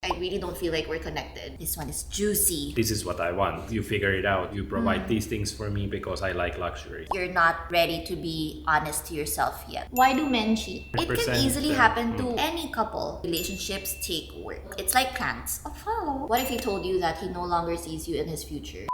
I really don't feel like we're connected. This one is juicy. This is what I want. You figure it out. You provide these things for me because I like luxury. You're not ready to be honest to yourself yet. Why do men cheat? It can easily happen to any couple. Relationships take work. It's like plants. Oh, wow. What if he told you that he no longer sees you in his future?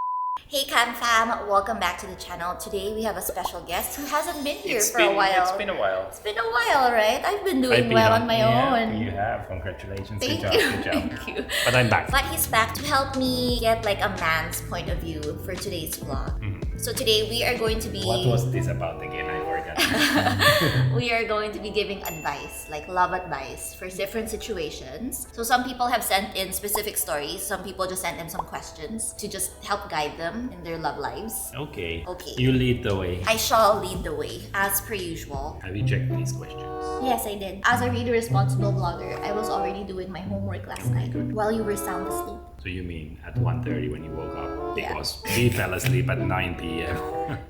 Hey Cam fam, welcome back to the channel. Today we have a special guest who hasn't been here for a while. It's been a while. It's been a while, right? I've been doing well on my own. You have. Congratulations. Thank Good you. job. Thank you. But I'm back. But he's back to help me get like a man's point of view for today's vlog. So today we are going to be... What was this about again? I forgot. We are going to be giving advice, like love advice for different situations. So some people have sent in specific stories. Some people just sent in some questions to just help guide them in their love lives. Okay. Okay. You lead the way. I shall lead the way, as per usual. Have you checked these questions? Yes, I did. As a really responsible vlogger, I was already doing my homework last night while you were sound asleep. So you mean at 1:30 when you woke up? Yeah. Because we fell asleep at 9 p.m.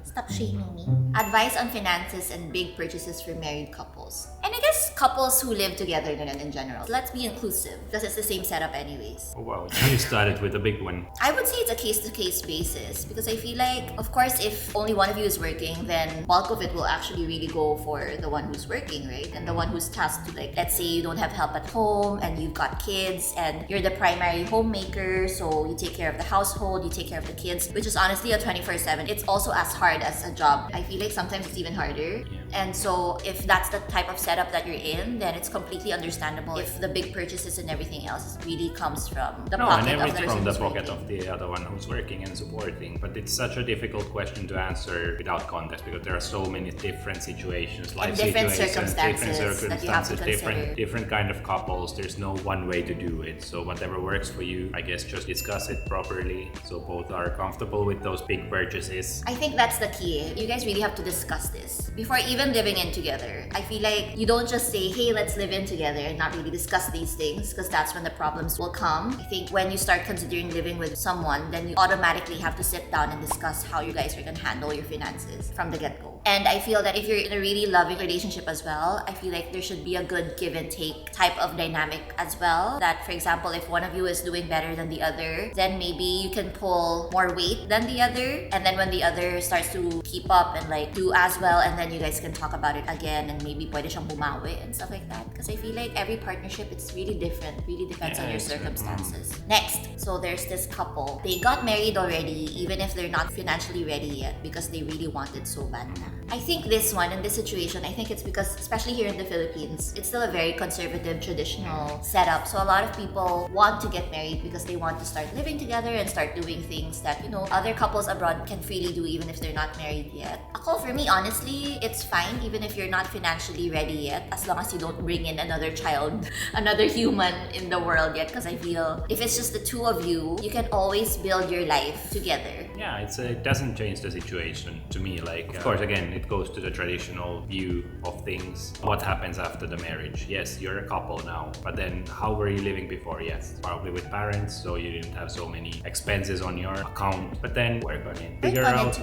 Stop shaming me. Advice on finances and big purchases for married couples. And I guess couples who live together in general. Let's be inclusive because it's the same setup anyways. Oh wow, you started with a big one. I would say it's a case-to-case basis because I feel like, of course, if only one of you is working, then bulk of it will actually really go for the one who's working, right? And the one who's tasked to, like, let's say you don't have help at home and you've got kids and you're the primary homemaker, so you take care of the household, you take care of the kids, which is honestly a 24/7. It's also as hard as a job. I feel like sometimes it's even harder. Yeah. And so if that's the type of setup that you're in, then it's completely understandable if the big purchases and everything else really comes from the pocket and of the it's person from the who's pocket working. of the other one who's working and supporting. But it's such a difficult question to answer without context because there are so many different situations, life different situations, circumstances that you have to consider. different kind of couples. There's no one way to do it. So whatever works for you, I guess just discuss it properly so both are comfortable with those big purchases. I think that's the key. You guys really have to discuss this before even living in together. I feel like you don't just say, hey, let's live in together and not really discuss these things because that's when the problems will come. I think when you start considering living with someone, then you automatically have to sit down and discuss how you guys are going to handle your finances from the get-go. And I feel that if you're in a really loving relationship as well, I feel like there should be a good give and take type of dynamic as well. That, for example, if one of you is doing better than the other, then maybe you can pull more weight than the other. And then when the other starts to keep up and like do as well, and then you guys can talk about it again and maybe pwede siyang bumawi and stuff like that. Because I feel like every partnership, it's really different. Really depends on your circumstances. Next, so there's this couple. They got married already, even if they're not financially ready yet because they really wanted so bad na. I think this one, in this situation, I think it's because, especially here in the Philippines, it's still a very conservative, traditional setup. So a lot of people want to get married because they want to start living together and start doing things that, you know, other couples abroad can freely do even if they're not married yet. Ako, for me, honestly, it's fine even if you're not financially ready yet, as long as you don't bring in another child, another human in the world yet. Because I feel if it's just the two of you, you can always build your life together. Yeah, it doesn't change the situation to me. Like, of course, again, it goes to the traditional view of things. What happens after the marriage? Yes, you're a couple now, but then how were you living before? Yes, probably with parents, so you didn't have so many expenses on your account. But then work on it. Figure out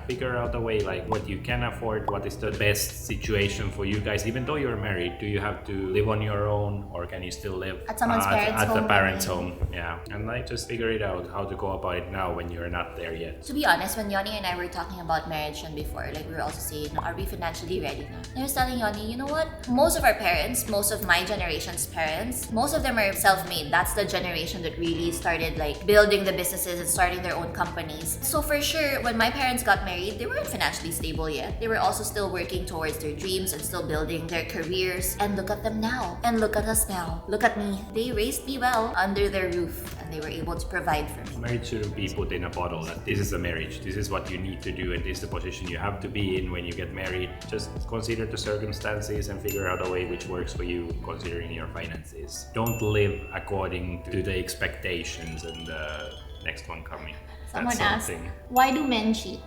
figure out a way like what you can afford, what is the best situation for you guys. Even though you're married, do you have to live on your own or can you still live At someone's parents' at home, the parents' maybe. home? Yeah, and like just figure it out how to go about it now when you're not there yet. To be honest, when Yoni and I were talking about marriage and before, like we were also saying, are we financially ready now? And I was telling Yoni, you know what? Most of our parents, most of my generation's parents, most of them are self-made. That's the generation that really started like building the businesses and starting their own companies. So for sure, when my parents got married, they weren't financially stable yet. They were also still working towards their dreams and still building their careers. And look at them now. And look at us now. Look at me. They raised me well under their roof and they were able to provide for me. Marriage shouldn't be put in a bottle that this is a marriage, this is what you need to do, and this is the position you have to be in when you get married. Just consider the circumstances and figure out a way which works for you considering your finances. Don't live according to the expectations and the next one coming. Someone That's asked, something. why do men cheat?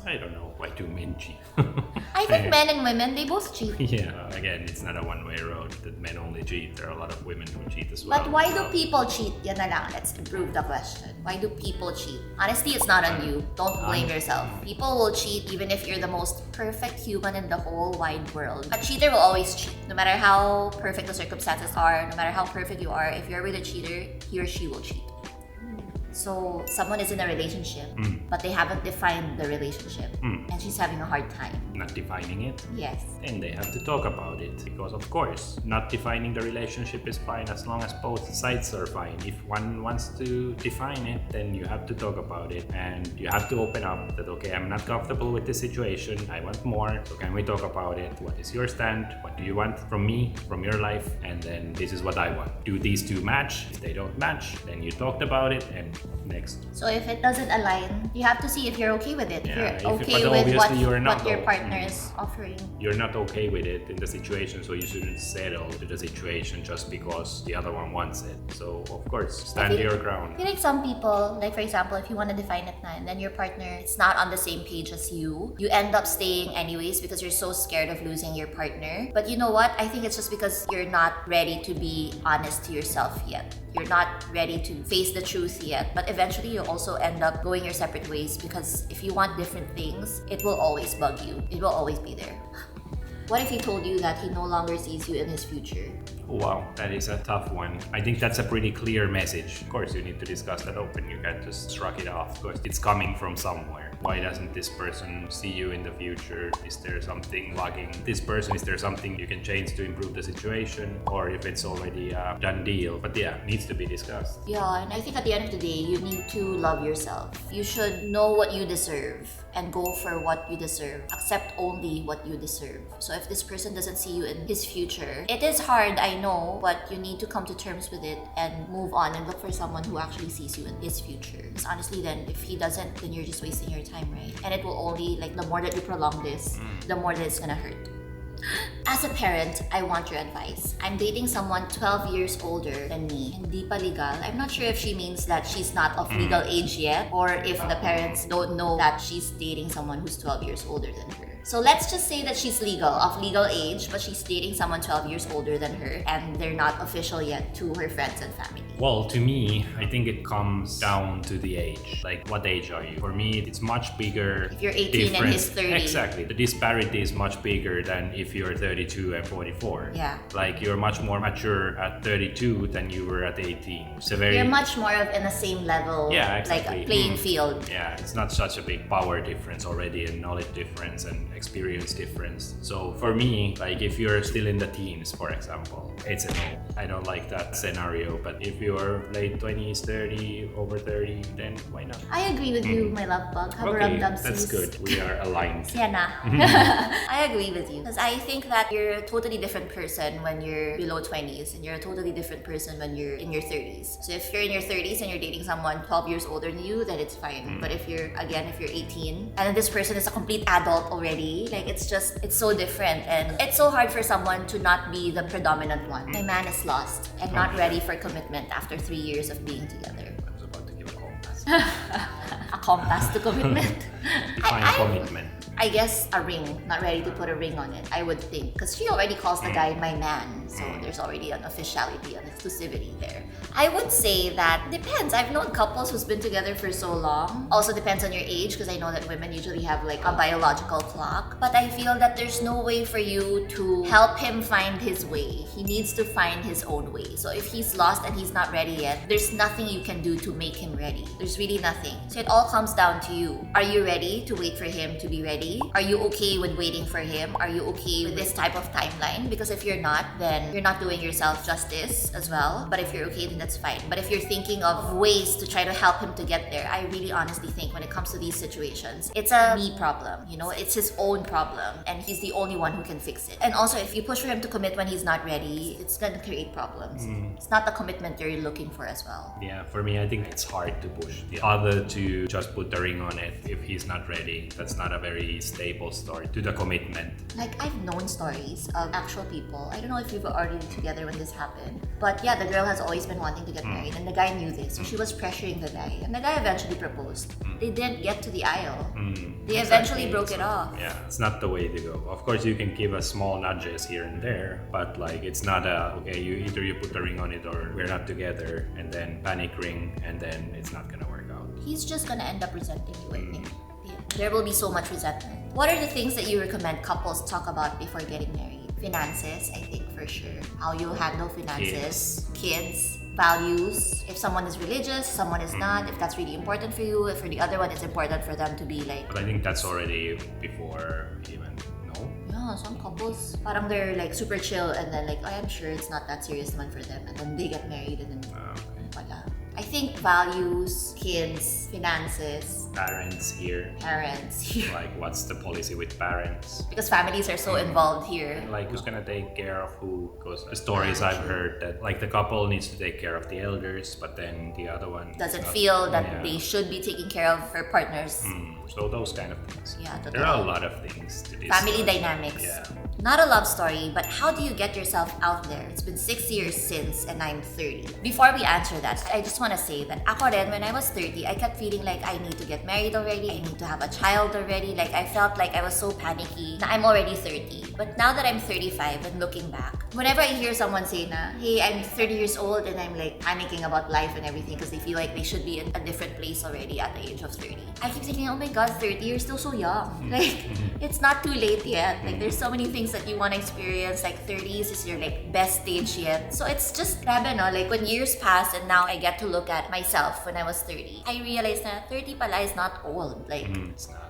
I don't know. Why do men cheat? I think men and women, they both cheat. Yeah, again, it's not a one-way road that men only cheat. There are a lot of women who cheat as well. But why do people cheat? Yan na lang. Let's improve the question. Why do people cheat? Honestly, it's not on you. Don't blame yourself. People will cheat even if you're the most perfect human in the whole wide world. A cheater will always cheat. No matter how perfect the circumstances are, no matter how perfect you are, if you're with a cheater, he or she will cheat. So someone is in a relationship, but they haven't defined the relationship, and she's having a hard time. Not defining it? Yes. Then they have to talk about it, because of course, not defining the relationship is fine as long as both sides are fine. If one wants to define it, then you have to talk about it, and you have to open up that, okay, I'm not comfortable with this situation, I want more, so can we talk about it? What is your stand? What do you want from me, from your life? And then this is what I want. Do these two match? If they don't match, then you talked about it, and next. So if it doesn't align, you have to see if you're okay with it. Yeah, if you're okay but with what, obviously you're not what your partner is offering. You're not okay with it in the situation, so you shouldn't settle to the situation just because the other one wants it. So of course, stand your ground. I feel like some people, like for example, if you want to define it na, and then your partner is not on the same page as you end up staying anyways because you're so scared of losing your partner. But you know what? I think it's just because you're not ready to be honest to yourself yet. You're not ready to face the truth yet. But eventually, you'll also end up going your separate ways because if you want different things, it will always bug you. It will always be there. What if he told you that he no longer sees you in his future? Wow, that is a tough one. I think that's a pretty clear message. Of course, you need to discuss that open. You can't just shrug it off. Of course, it's coming from somewhere. Why doesn't this person see you in the future? Is there something lagging this person? Is there something you can change to improve the situation? Or if it's already a done deal? But yeah, needs to be discussed. Yeah, and I think at the end of the day, you need to love yourself. You should know what you deserve and go for what you deserve. Accept only what you deserve. So if this person doesn't see you in his future, it is hard, I know, but you need to come to terms with it and move on and look for someone who actually sees you in his future. Because honestly then, if he doesn't, then you're just wasting your time, right? And it will only, like, the more that you prolong this, the more that it's gonna hurt. As a parent, I want your advice. I'm dating someone 12 years older than me. Hindi pa legal. I'm not sure if she means that she's not of legal age yet, or if the parents don't know that she's dating someone who's 12 years older than her. So let's just say that she's of legal age, but she's dating someone 12 years older than her, and they're not official yet to her friends and family. Well, to me, I think it comes down to the age. Like, what age are you? For me, it's much bigger. If you're 18 and he's 30. Exactly. The disparity is much bigger than if you're 32 and 44. Yeah. Like, you're much more mature at 32 than you were at 18. It's a very... You're much more of in the same level, Yeah, exactly. like a playing field. Yeah, it's not such a big power difference already, and knowledge difference and experience difference. So for me, like, if you're still in the teens, for example, it's a no. I don't like that scenario. But if you're late 20s, 30, over 30, then why not? I agree with you, my love bug. Okay, that's good. We are aligned. Sienna. I agree with you. Because I think that you're a totally different person when you're below 20s, and you're a totally different person when you're in your 30s. So if you're in your 30s and you're dating someone 12 years older than you, then it's fine. But if you're 18, and then this person is a complete adult already, like, it's so different. And it's so hard for someone to not be the predominant one. My man is lost and not ready for commitment after 3 years of being together. I was about to give a compass. A compass to commitment. Define commitment. I guess a ring. Not ready to put a ring on it, I would think. Because she already calls the guy my man. So there's already an officiality, an exclusivity there. I would say that depends. I've known couples who's been together for so long. Also depends on your age, because I know that women usually have like a biological clock. But I feel that there's no way for you to help him find his way. He needs to find his own way. So if he's lost and he's not ready yet, there's nothing you can do to make him ready. There's really nothing. So it all comes down to you. Are you ready to wait for him to be ready? Are you okay with waiting for him? Are you okay with this type of timeline? Because if you're not, then you're not doing yourself justice as well. But if you're okay, then that's fine. But if you're thinking of ways to try to help him to get there, I really honestly think when it comes to these situations, it's a me problem. You know, it's his own problem, and he's the only one who can fix it. And also, if you push for him to commit when he's not ready, it's gonna create problems. It's not the commitment you're looking for as well. Yeah, for me, I think it's hard to push the other to just put the ring on it if he's not ready. That's not a very stable start to the commitment. Like, I've known stories of actual people. I don't know if you've were already together when this happened. But yeah, the girl has always been wanting to get married, and the guy knew this, so she was pressuring the guy, and the guy eventually proposed. They didn't get to the aisle. They eventually broke it off. Yeah, it's not the way to go. Of course, you can give us small nudges here and there, but like it's not okay, either you put a ring on it or we're not together, and then panic ring, and then it's not gonna work out. He's just gonna end up resenting you, I think. There will be so much resentment. What are the things that you recommend couples talk about before getting married? Finances, I think for sure. How you handle finances, kids, values. If someone is religious, someone is not. If that's really important for you, if for the other one, it's important for them to be like. But I think that's already before even. Yeah, some couples, parang they're like super chill and then like, I'm sure it's not that serious naman for them, and then they get married and then wala. I think values, kids, finances, parents here. Like, what's the policy with parents? Because families are so involved here. Like, who's gonna take care of who? Because the stories I've heard that like the couple needs to take care of the elders, but then the other one doesn't feel that they should be taking care of her partners. So those kind of things. Yeah, totally. There are a lot of things to this. Family dynamics. Yeah. Not a love story, but how do you get yourself out there? It's been 6 years since, and I'm 30. Before we answer that, I just want to say that ako rin, when I was 30, I kept feeling like I need to get married already, I need to have a child already. Like, I felt like I was so panicky na I'm already 30. But now that I'm 35 and looking back, whenever I hear someone say na, hey, I'm 30 years old and I'm like panicking about life and everything because they feel like they should be in a different place already at the age of 30. I keep thinking, oh my god, 30, you're still so young. Like, it's not too late yet. Like, there's so many things that you want to experience. Like, 30s is your like best stage yet. So it's just grabe, no? Like, when years pass and now I get to look at myself when I was 30, I realized that 30 pala is not old. Like,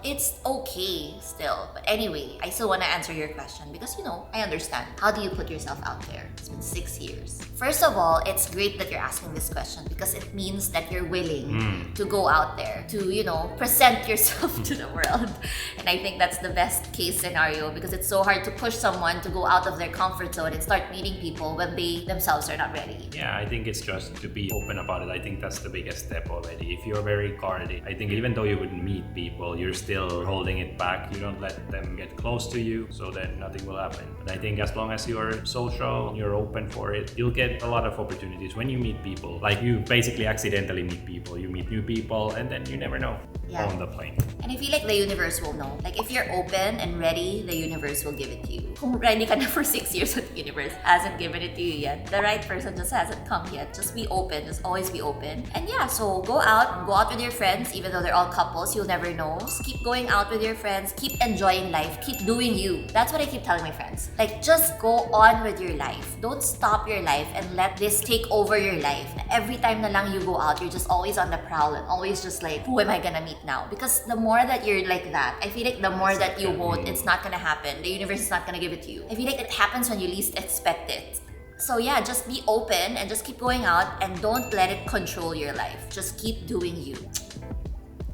it's okay still. But anyway, I still want to answer your question because, you know, I understand. How do you put yourself out there? It's been 6 years. First of all, it's great that you're asking this question because it means that you're willing to go out there, to, you know, present yourself to the world. And I think that's the best case scenario because it's so hard to push someone to go out of their comfort zone and start meeting people when they themselves are not ready. Yeah, I think it's just to be open about it. I think that's the biggest step already. If you're very guarded, I think even though you would meet people, you're still holding it back. You don't let them get close to you, so then nothing will happen. But I think as long as you're social, you're open for it, you'll get a lot of opportunities when you meet people. Like, you basically accidentally meet people. You meet new people and then you never know on the plane. And I feel like the universe will know. Like, if you're open and ready, the universe will give it to you. Kung ready ka na for 6 years but the universe hasn't given it to you yet, the right person just hasn't come yet. Just be open. Just always be open. And yeah, so go out with your friends, even though they're all couples, you'll never know. Just keep going out with your friends. Keep enjoying life. Keep doing you. That's what I keep telling my friends. Like, just go on with your life. Don't stop your life and let this take over your life. Every time na lang you go out, you're just always on the prowl and always just like, who am I gonna meet now? Because the more that you're like that, I feel like the more that you won't, it's not gonna happen. The universe is not gonna give it to you. I feel like it happens when you least expect it. So yeah, just be open and just keep going out and don't let it control your life. Just keep doing you.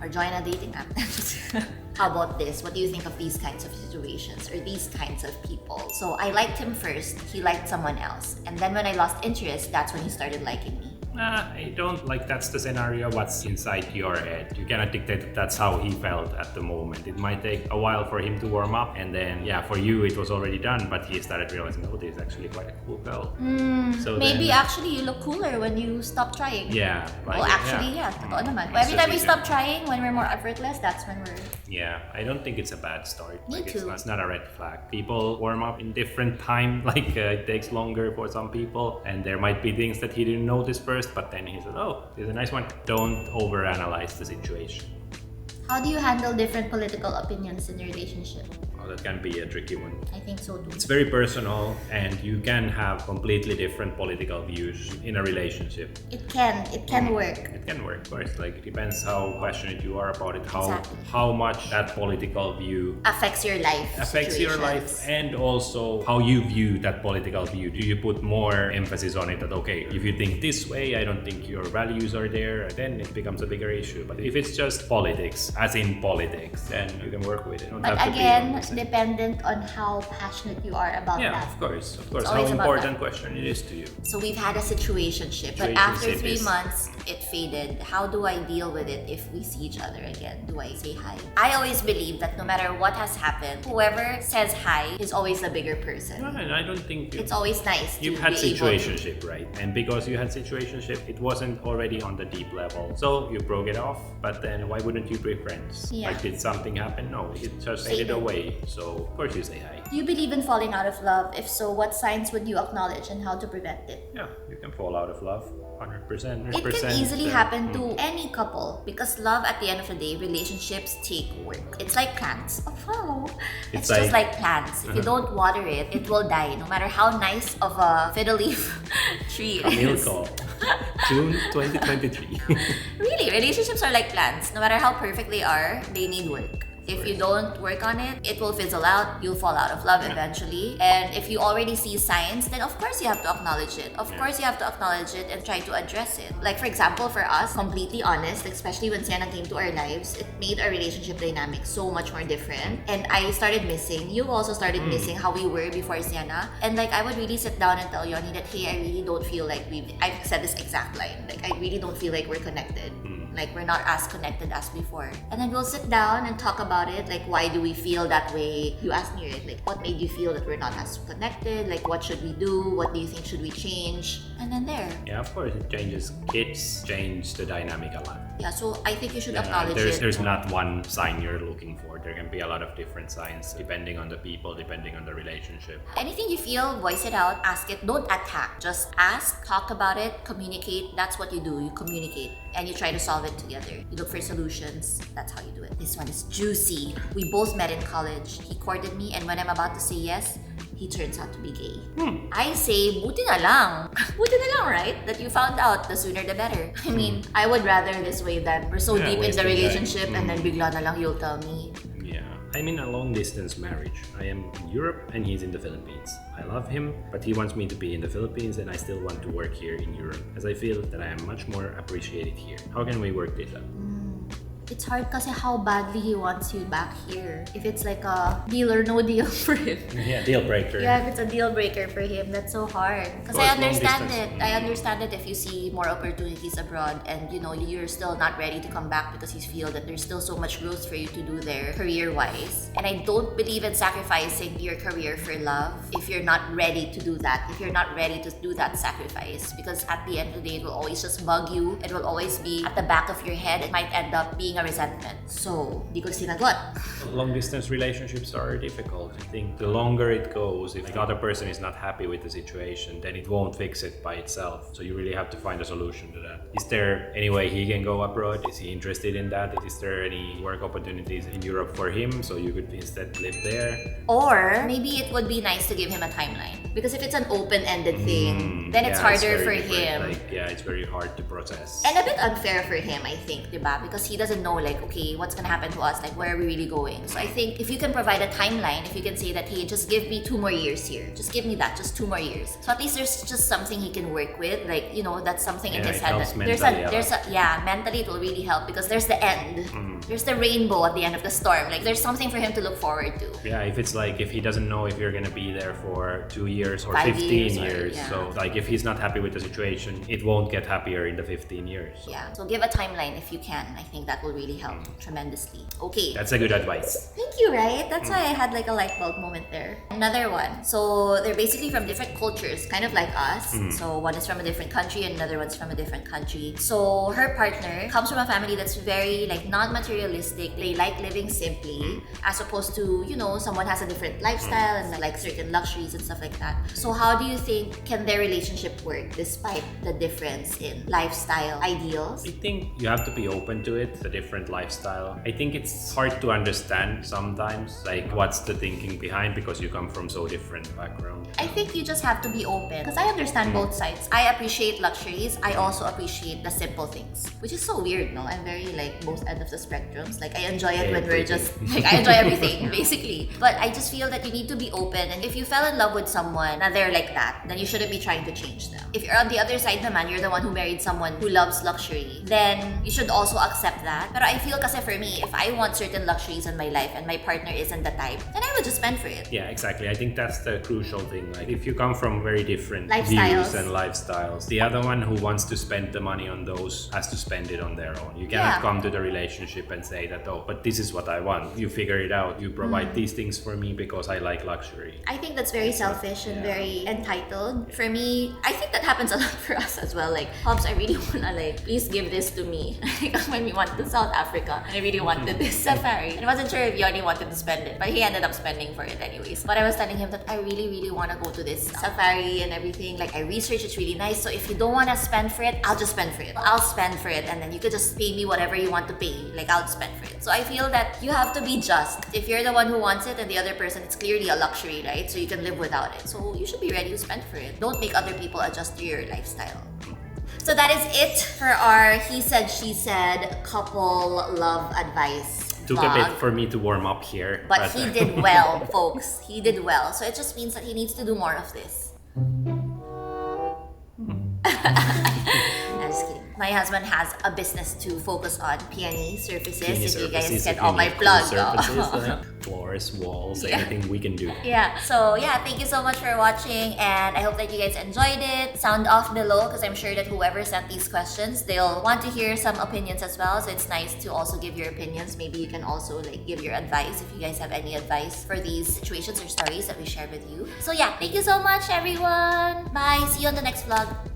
Or join a dating app. How about this? What do you think of these kinds of situations or these kinds of people? So I liked him first, he liked someone else. And then when I lost interest, that's when he started liking me. I don't like that's the scenario what's inside your head. You cannot dictate that that's how he felt at the moment. It might take a while for him to warm up, and then for you it was already done, but he started realizing, oh, this is actually quite a cool girl. So maybe then, actually you look cooler when you stop trying. Yeah. Like, well, actually, totoo naman. Every time we stop trying, when we're more effortless, that's when we're... Yeah, I don't think it's a bad start. Me too. It's not a red flag. People warm up in different time. Like, it takes longer for some people, and there might be things that he didn't notice first, but then he said, oh, this is a nice one. Don't overanalyze the situation. How do you handle different political opinions in your relationship? Oh, that can be a tricky one. I think so too. It's very personal, and you can have completely different political views in a relationship. It can work. It can work, of course. Like, it depends how passionate you are about it, how much that political view affects your life. And also how you view that political view. Do you put more emphasis on it that, okay, if you think this way, I don't think your values are there, then it becomes a bigger issue. But if it's just politics, as in politics, then you can work with it. But again, dependent on how passionate you are about Yeah, that. of course. It's How always about important that. question it is to you. So we've had a situationship, but after Situationship 3 is- months, it faded. How do I deal with it if we see each other again? Do I say hi? I always believe that no matter what has happened, whoever says hi is always the bigger person. Well, I don't think It's always nice to you've had be able to- situationship, right? And because you had situationship, it wasn't already on the deep level. So you broke it off, but then why wouldn't you be friends? Yeah. Like, did something happen? No, it just faded Faded. away. So of course you say hi. Do you believe in falling out of love? If so, what signs would you acknowledge and how to prevent it? Yeah, you can fall out of love 100%. It can easily yeah. happen to any couple because love, at the end of the day, relationships take work. It's like plants. Oh, It's it's just like- like plants. If you don't water it, it will die. No matter how nice of a fiddle leaf tree it Camille is. call. June 2023. Really, relationships are like plants. No matter how perfect they are, they need work. If you don't work on it, it will fizzle out. You'll fall out of love eventually. And if you already see signs, then of course you have to acknowledge it. Of course you have to acknowledge it and try to address it. Like for example, for us, completely honest, especially when Sienna came to our lives, it made our relationship dynamic so much more different. And I started missing. You also started missing how we were before Sienna. And like I would really sit down and tell Yoni that, hey, I really don't feel like I've said this exact line. Like I really don't feel like we're connected. Like we're not as connected as before. And then we'll sit down and talk about it. Like why do we feel that way? You asked me, right? Like what made you feel that we're not as connected? Like what should we do? What do you think should we change? And then there. Yeah, of course it changes. Kids change the dynamic a lot. Yeah, so I think you should Yeah, acknowledge there's it. not one sign you're looking for. There can be a lot of different signs depending on the people, depending on the relationship. Anything you feel, voice it out, ask it. Don't attack. Just ask, talk about it, communicate. That's what you do. You communicate and you try to solve it together. You look for solutions. That's how you do it. This one is juicy. We both met in college. He courted me, and when I'm about to say yes, he turns out to be gay. I say, buti na lang. Buti na lang, right? That you found out, the sooner the better. I mean, I would rather this way than we're so Yeah, deep in the wasting time. relationship and then bigla na lang you'll tell me. Yeah, I'm in a long distance marriage. I am in Europe and he's in the Philippines. I love him, but he wants me to be in the Philippines and I still want to work here in Europe as I feel that I am much more appreciated here. How can we work this out? It's hard kasi how badly he wants you back here. If it's like a deal or no deal for him. Yeah, deal breaker. Yeah, if it's a deal breaker for him, that's so hard. Because I Of course, long understand distance. it. I understand it if you see more opportunities abroad and you know you're still not ready to come back because you feel that there's still so much growth for you to do there career-wise. And I don't believe in sacrificing your career for love if you're not ready to do that. If you're not ready to do that sacrifice. Because at the end of the day, it will always just bug you. It will always be at the back of your head. It might end up being a resentment. So, di ko sinagot. Long distance relationships are difficult. I think the longer it goes, if the other person is not happy with the situation, then it won't fix it by itself. So you really have to find a solution to that. Is there any way he can go abroad? Is he interested in that? Is there any work opportunities in Europe for him so you could instead live there? Or maybe it would be nice to give him a timeline. Because if it's an open-ended thing, then it's Yeah, harder very for different. him. Like, yeah, it's very hard to process. And a bit unfair for him, I think, diba? Because he doesn't know, like, okay, what's gonna happen to us? Like, where are we really going? So I think if you can provide a timeline, if you can say that, hey, just give me 2 more years here. Just give me that, just 2 more years. So at least there's just something he can work with. Like, you know, that's something in Yeah, his it head. helps That mentally a yeah, mentally it will really help because there's the end. There's the rainbow at the end of the storm. Like, there's something for him to look forward to. Yeah, if it's like, if he doesn't know if you're gonna be there for 2 years or 5 15 years or- years. yeah. So like, if he's not happy with the situation, it won't get happier in the 15 years. Yeah, so give a timeline if you can. I think that will really help tremendously. Okay. That's a good advice. Thank you, right? That's why I had like a light bulb moment there. Another one. So they're basically from different cultures, kind of like us. So one is from a different country and another one's from a different country. So her partner comes from a family that's very like not materialistic. They like living simply as opposed to, you know, someone has a different lifestyle and like certain luxuries and stuff like that. So how do you think can their relationship work despite the difference in lifestyle ideals? I think you have to be open to it, the different lifestyle. I think it's hard to understand sometimes, like what's the thinking behind because you come from so different background. I think you just have to be open because I understand both sides. I appreciate luxuries. I also appreciate the simple things, which is so weird, no? I'm very like both end of the spectrums. Like I enjoy it when we're just like I enjoy everything basically. But I just feel that you need to be open, and if you fell in love with someone and they're like that, then you shouldn't be trying to change them. If you're on the other side, naman, you're the one who married someone who loves luxury, then you should also accept that that. But I feel kasi for me, if I want certain luxuries in my life and my partner isn't the type, then I would just spend for it. Yeah, exactly. I think that's the crucial thing. Like, if you come from very different Lifestyles. views and lifestyles, the other one who wants to spend the money on those has to spend it on their own. You cannot come to the relationship and say that, oh, but this is what I want. You figure it out. You provide these things for me because I like luxury. I think that's very selfish and very entitled. For me, I think that happens a lot for us as well. Like, Hobbs, I really wanna please give this to me. Like, when we went to South Africa, and I really wanted this safari. And I wasn't sure if Yoni wanted to spend it, but he ended up spending for it anyways. But I was telling him that I really wanna go to this safari and everything. Like, I researched, it's really nice. So if you don't wanna spend for it, I'll just spend for it. I'll spend for it, and then you could just pay me whatever you want to pay. Like, I'll spend for it. So I feel that you have to be just. If you're the one who wants it and the other person, it's clearly a luxury, right? So you can live without it. So you should be ready to spend for it. Don't make other people adjust to your lifestyle. So that is it for our he said, she said couple love advice. Took a bit for me to warm up here. But he did well, folks. He did well. So it just means that he needs to do more of this. I'm just kidding. My husband has a business to focus on, peony surfaces. If you guys get all my plugs. Floors, walls, anything we can do. Yeah. So yeah, thank you so much for watching, and I hope that you guys enjoyed it. Sound off below, because I'm sure that whoever sent these questions, they'll want to hear some opinions as well. So it's nice to also give your opinions. Maybe you can also give your advice if you guys have any advice for these situations or stories that we shared with you. So yeah, thank you so much, everyone. Bye. See you on the next vlog.